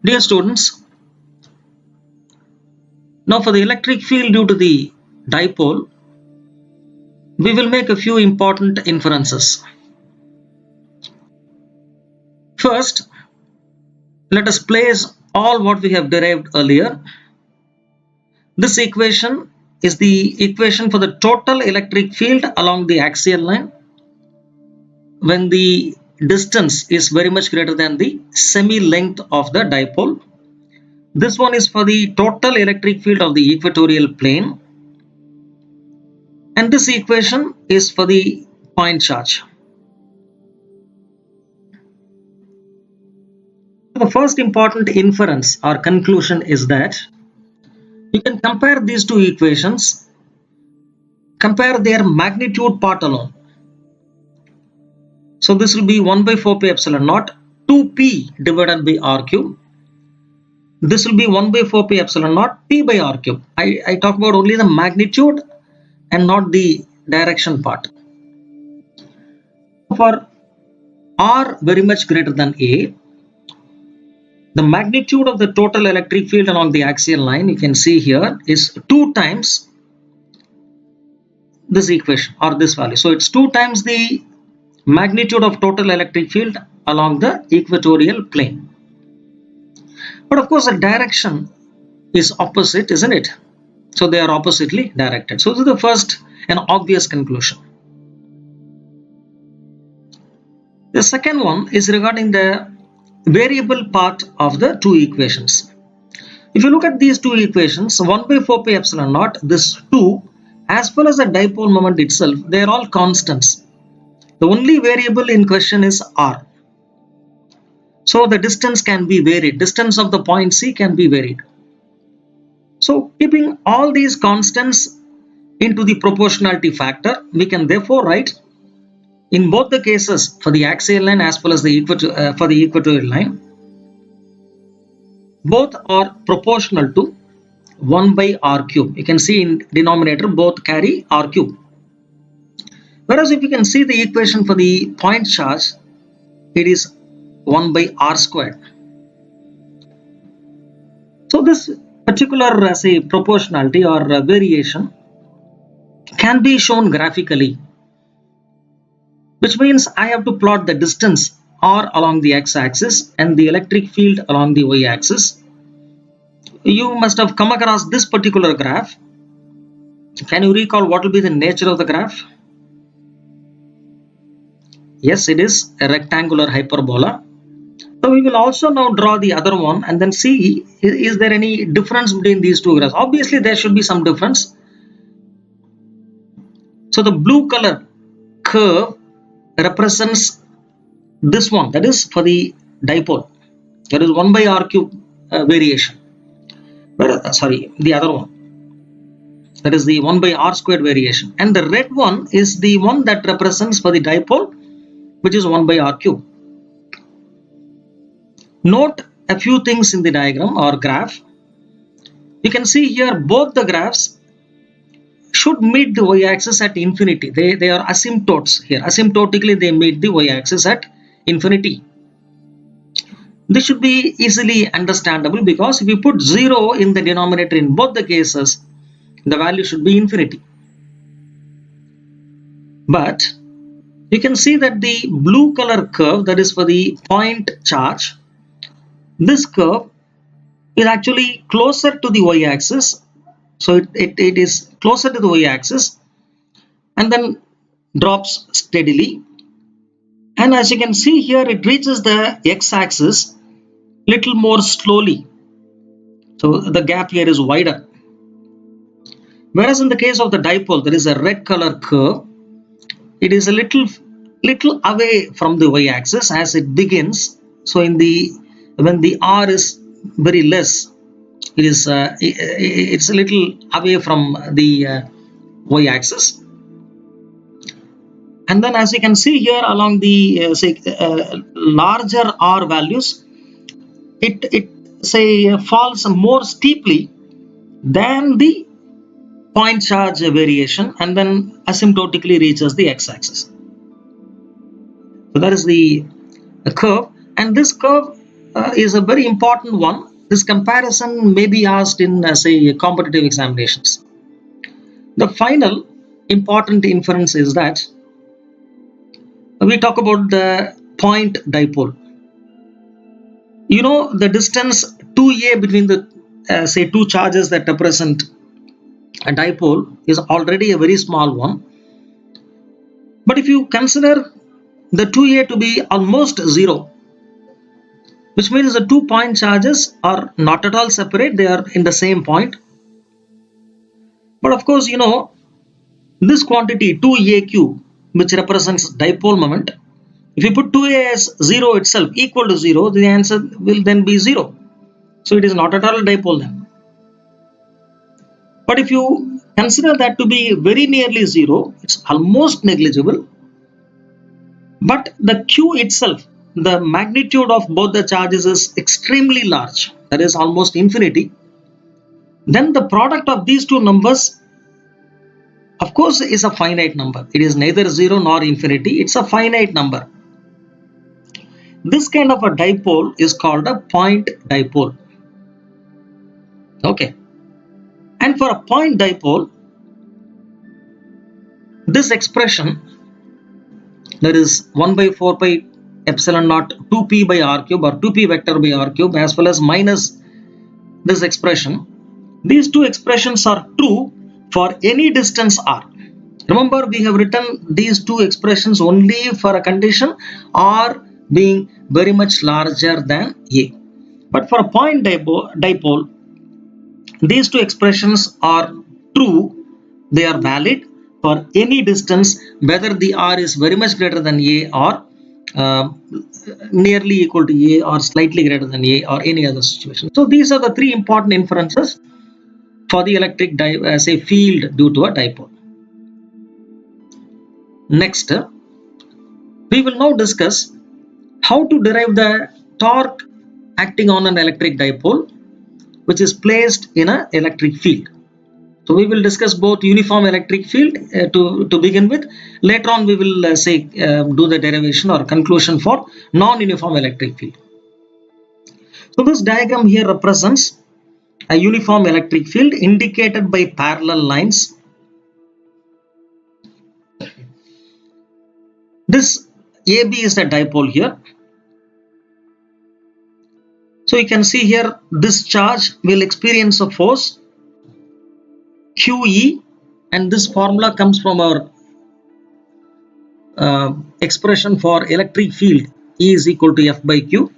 Dear students, now for the electric field due to the dipole, we will make a few important inferences. First, let us place all what we have derived earlier. This equation is the equation for the total electric field along the axial line when the distance is very much greater than the semi-length of the dipole. This one is for the total electric field of the equatorial plane, and this equation is for the point charge. The first important inference or conclusion is that you can compare these two equations, compare their magnitude part alone. So this will be 1 by 4 pi epsilon naught 2p divided by r cube. This will be 1 by 4 pi epsilon naught p by r cube. I talk about only the magnitude and not the direction part. For r very much greater than a, the magnitude of the total electric field along the axial line, you can see here, is 2 times this equation or this value. So it's 2 times the magnitude of total electric field along the equatorial plane. But of course the direction is opposite, isn't it? So they are oppositely directed. So this is the first and obvious conclusion. The second one is regarding the variable part of the two equations. If you look at these two equations, 1 by 4 pi epsilon naught, this 2, as well as the dipole moment itself, they are all constants. The only variable in question is r. So the distance can be varied. Distance of the point C can be varied. So keeping all these constants into the proportionality factor, we can therefore write in both the cases for the axial line as well as the equatorial line, both are proportional to 1 by r cube. You can see in denominator both carry r cube. Whereas if you can see the equation for the point charge, it is 1 by r squared. So this particular say proportionality or variation can be shown graphically, which means I have to plot the distance r along the x-axis and the electric field along the y-axis. You must have come across this particular graph. Can you recall what will be the nature of the graph? Yes, it is a rectangular hyperbola. So we will also now draw the other one and then see, is there any difference between these two graphs? Obviously there should be some difference. So the blue color curve represents this one, that is for the dipole. That is 1 by r cube variation. The other one, that is the 1 by r squared variation. And the red one is the one that represents for the dipole, which is 1 by r cube. Note a few things in the diagram or graph. You can see here both the graphs should meet the y-axis at infinity. They are asymptotes here. Asymptotically they meet the y-axis at infinity. This should be easily understandable because if you put 0 in the denominator in both the cases, the value should be infinity. But you can see that the blue color curve, that is for the point charge, this curve is actually closer to the y-axis. So it is closer to the y-axis and then drops steadily. And as you can see here, it reaches the x-axis little more slowly. So the gap here is wider. Whereas in the case of the dipole, there is a red color curve. It is a little away from the y-axis as it begins. So when the r is very less, it's a little away from the y-axis. And then as you can see here along the larger r values, it falls more steeply than the point charge variation and then asymptotically reaches the x-axis. So that is the curve, and this curve is a very important one. This comparison may be asked in, say, competitive examinations. The final important inference is that we talk about the point dipole. You know, the distance 2a between the say two charges that represent a dipole is already a very small one. But if you consider the 2a to be almost 0, which means the 2 point charges are not at all separate, they are in the same point. But of course, you know, this quantity 2a cube, which represents dipole moment, if you put 2a as 0 itself equal to 0, the answer will then be 0. So it is not at all a dipole then. But if you consider that to be very nearly 0, it's almost negligible. But the Q itself, the magnitude of both the charges is extremely large, that is almost infinity. Then the product of these two numbers, of course, is a finite number. It is neither 0 nor infinity, it's a finite number. This kind of a dipole is called a point dipole. Okay. And for a point dipole, this expression, that is 1 by 4 pi epsilon naught 2p by r cube or 2p vector by r cube, as well as minus this expression, these two expressions are true for any distance r. Remember, we have written these two expressions only for a condition r being very much larger than a. But for a point dipole, these two expressions are true, they are valid for any distance, whether the r is very much greater than a or nearly equal to a or slightly greater than a or any other situation. So these are the three important inferences for the electric say field due to a dipole. Next, we will now discuss how to derive the torque acting on an electric dipole which is placed in an electric field. So we will discuss both uniform electric field to begin with. Later on we will do the derivation or conclusion for non-uniform electric field. So this diagram here represents a uniform electric field indicated by parallel lines. This AB is the dipole here. So you can see here this charge will experience a force QE, and this formula comes from our expression for electric field, E is equal to F by Q.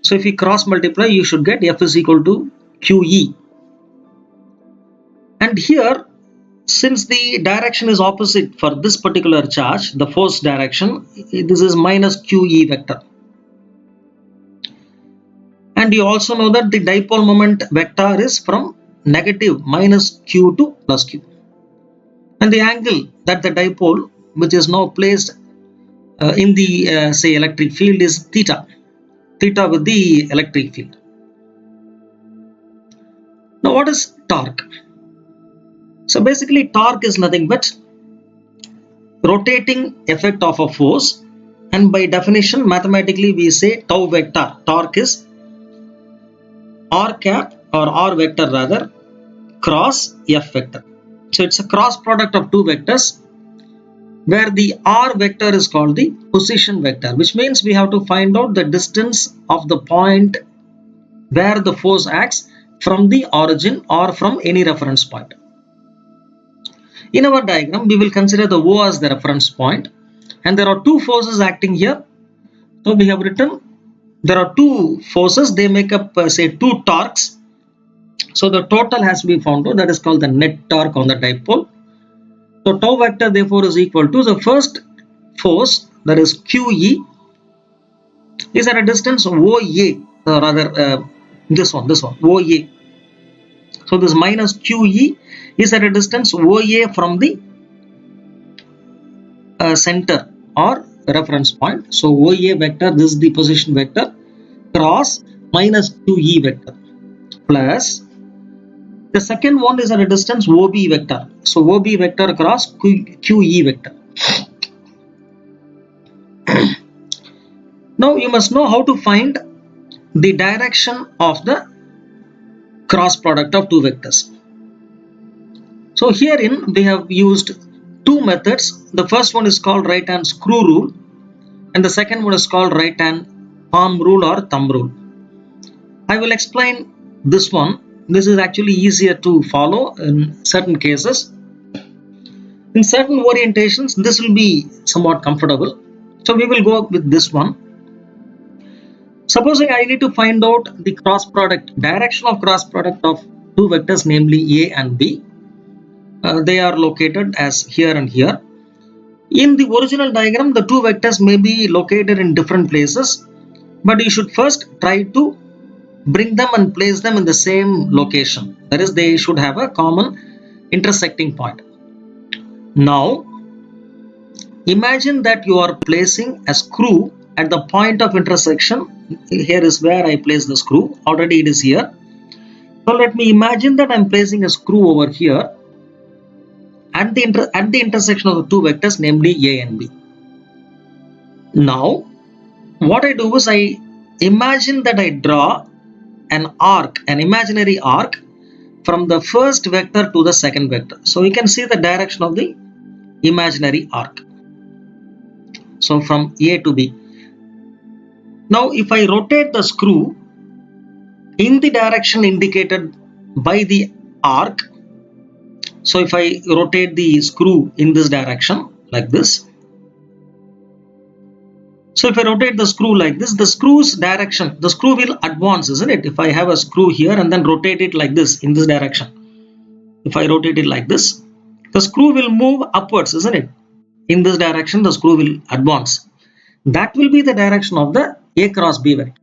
So if you cross multiply, you should get F is equal to QE. And here, since the direction is opposite for this particular charge, the force direction, this is minus QE vector. And you also know that the dipole moment vector is from negative minus Q to plus Q. And the angle that the dipole, which is now placed in the say electric field, is theta with the electric field. Now what is torque? So basically torque is nothing but rotating effect of a force, and by definition mathematically we say tau vector, torque is r cap or r vector rather cross F vector. So it's a cross product of two vectors where the r vector is called the position vector, which means we have to find out the distance of the point where the force acts from the origin or from any reference point. In our diagram, we will consider the O as the reference point, and there are two forces acting here. So we have written there are two forces, they make up say two torques. So the total has to be found out, that is called the net torque on the dipole. So tau vector therefore is equal to the first force, that is QE, is at a distance OA, this one OA. So this minus QE is at a distance OA from the center or reference point. So OA vector, this is the position vector, cross minus QE vector, plus the second one is at a distance OB vector. So OB vector cross QE vector. Now you must know how to find the direction of the cross product of two vectors. So herein we have used two methods. The first one is called right hand screw rule, and the second one is called right hand palm rule or thumb rule. I will explain this one. This is actually easier to follow in certain cases. In certain orientations, this will be somewhat comfortable. So we will go with this one. Supposing I need to find out the cross product, direction of cross product of two vectors, namely A and B. They are located as here and here. In the original diagram, the two vectors may be located in different places, but you should first try to bring them and place them in the same location. That is, they should have a common intersecting point. Now, imagine that you are placing a screw at the point of intersection. Here is where I place the screw. Already it is here. So let me imagine that I am placing a screw over here at the intersection of the two vectors, namely A and B. Now, what I do is I imagine that I draw an arc, an imaginary arc from the first vector to the second vector. So you can see the direction of the imaginary arc. So from A to B. Now if I rotate the screw in the direction indicated by the arc, so if I rotate the screw in this direction like this, so if I rotate the screw like this, the screw's direction, the screw will advance, isn't it? If I have a screw here and then rotate it like this in this direction, if I rotate it like this, the screw will move upwards, isn't it? In this direction, the screw will advance. That will be the direction of the A cross B vector.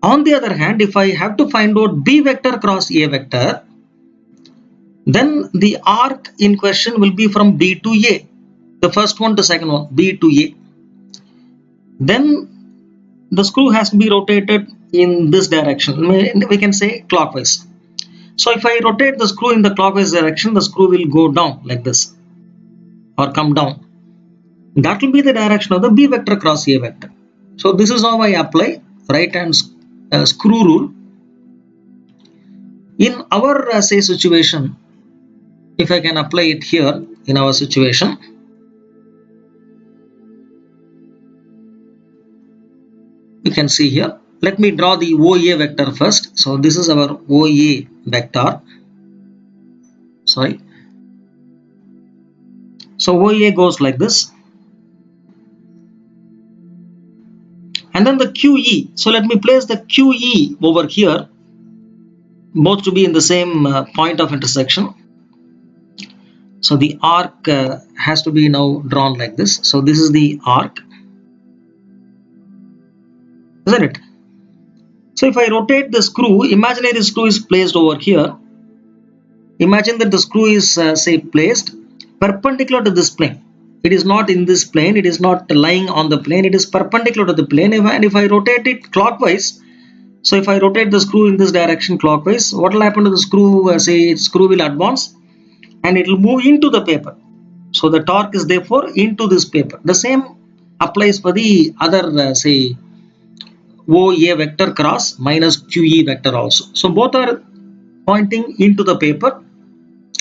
On the other hand, if I have to find out B vector cross A vector, then the arc in question will be from B to A. The first one to second one, B to A. Then the screw has to be rotated in this direction. We can say clockwise. So if I rotate the screw in the clockwise direction, the screw will go down like this or come down. That will be the direction of the B vector cross A vector. So this is how I apply right hand screw rule. In our say situation, if I can apply it here in our situation, you can see here. Let me draw the OA vector first. So this is our OA vector. Sorry. So OA goes like this. And then the QE. So let me place the QE over here, both to be in the same point of intersection. So the arc has to be now drawn like this. So this is the arc, isn't it? So if I rotate the screw, imaginary screw is placed over here. Imagine that the screw is say placed perpendicular to this plane. It is not in this plane, it is not lying on the plane, it is perpendicular to the plane. And if I rotate it clockwise, so if I rotate the screw in this direction clockwise, what will happen to the screw? Say screw will advance and it will move into the paper. So the torque is therefore into this paper. The same applies for the other say OA vector cross minus QE vector also. So both are pointing into the paper.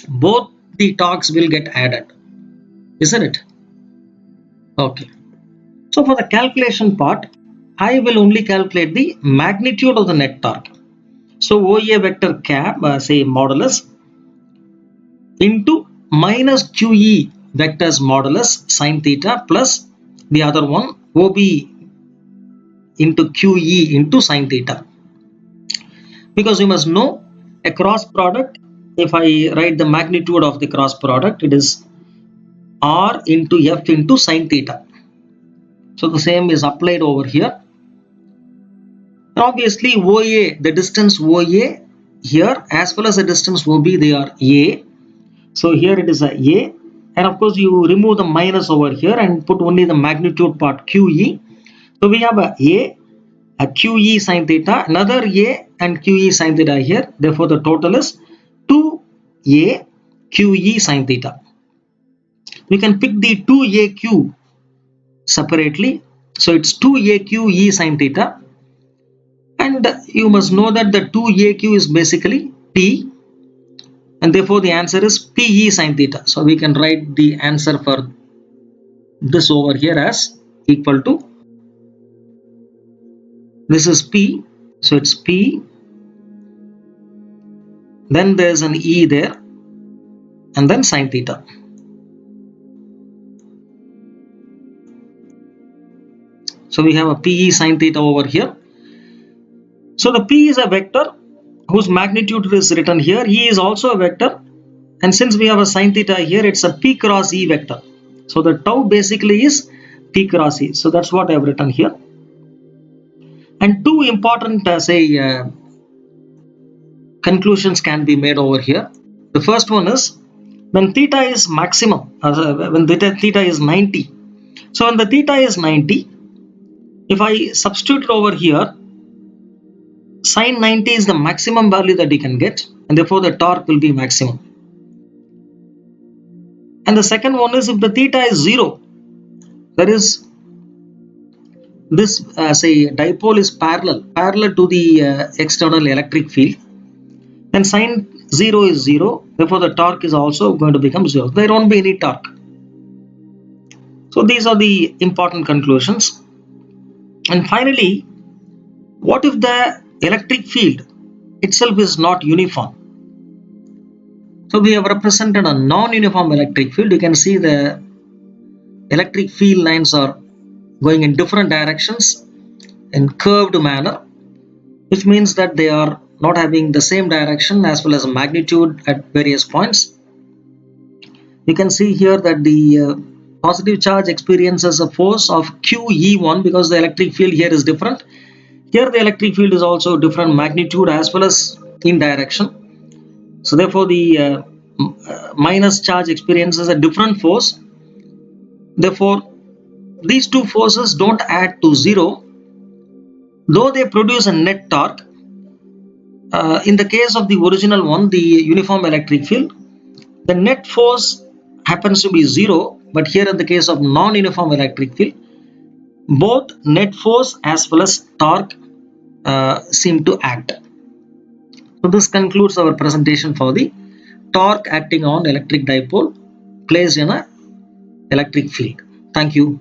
Both the torques will get added, isn't it? Okay. So for the calculation part, I will only calculate the magnitude of the net torque. So OA vector cap, say modulus, into minus QE vectors modulus sine theta plus the other one OB into QE into sine theta. Because you must know a cross product, if I write the magnitude of the cross product, it is R into F into sine theta. So the same is applied over here. Obviously OA, the distance OA here as well as the distance OB, they are A. So here it is a A, and of course you remove the minus over here and put only the magnitude part QE. So we have a QE sine theta, another A and QE sine theta here. Therefore the total is 2A QE sine theta. We can pick the 2AQ separately So it's 2aq E sin theta, and you must know that the 2aq is basically P, and therefore the answer is PE sin theta. So we can write the answer for this over here as equal to, this is P, so it's P, then there's an E there, and then sin theta. So we have a PE sin theta over here. So the P is a vector whose magnitude is written here. E is also a vector, and since we have a sin theta here, it's a P cross E vector. So the tau basically is P cross E. So that's what I have written here. And two important conclusions can be made over here. The first one is when theta is maximum, when theta is 90. So when the theta is 90, if I substitute it over here, sin 90 is the maximum value that you can get, and therefore the torque will be maximum. And the second one is if the theta is 0, that is, this dipole is parallel to the external electric field, then sin 0 is 0, therefore the torque is also going to become 0. There won't be any torque. So these are the important conclusions. And finally, what if the electric field itself is not uniform? So we have represented a non-uniform electric field. You can see the electric field lines are going in different directions in curved manner, which means that they are not having the same direction as well as magnitude at various points. You can see here that the positive charge experiences a force of QE1 because the electric field here is different. Here the electric field is also different magnitude as well as in direction. So therefore the minus charge experiences a different force. Therefore these two forces don't add to 0, though they produce a net torque. In the case of the original one, the uniform electric field, the net force happens to be 0, but here in the case of non-uniform electric field, both net force as well as torque seem to act. So this concludes our presentation for the torque acting on electric dipole placed in an electric field. Thank you.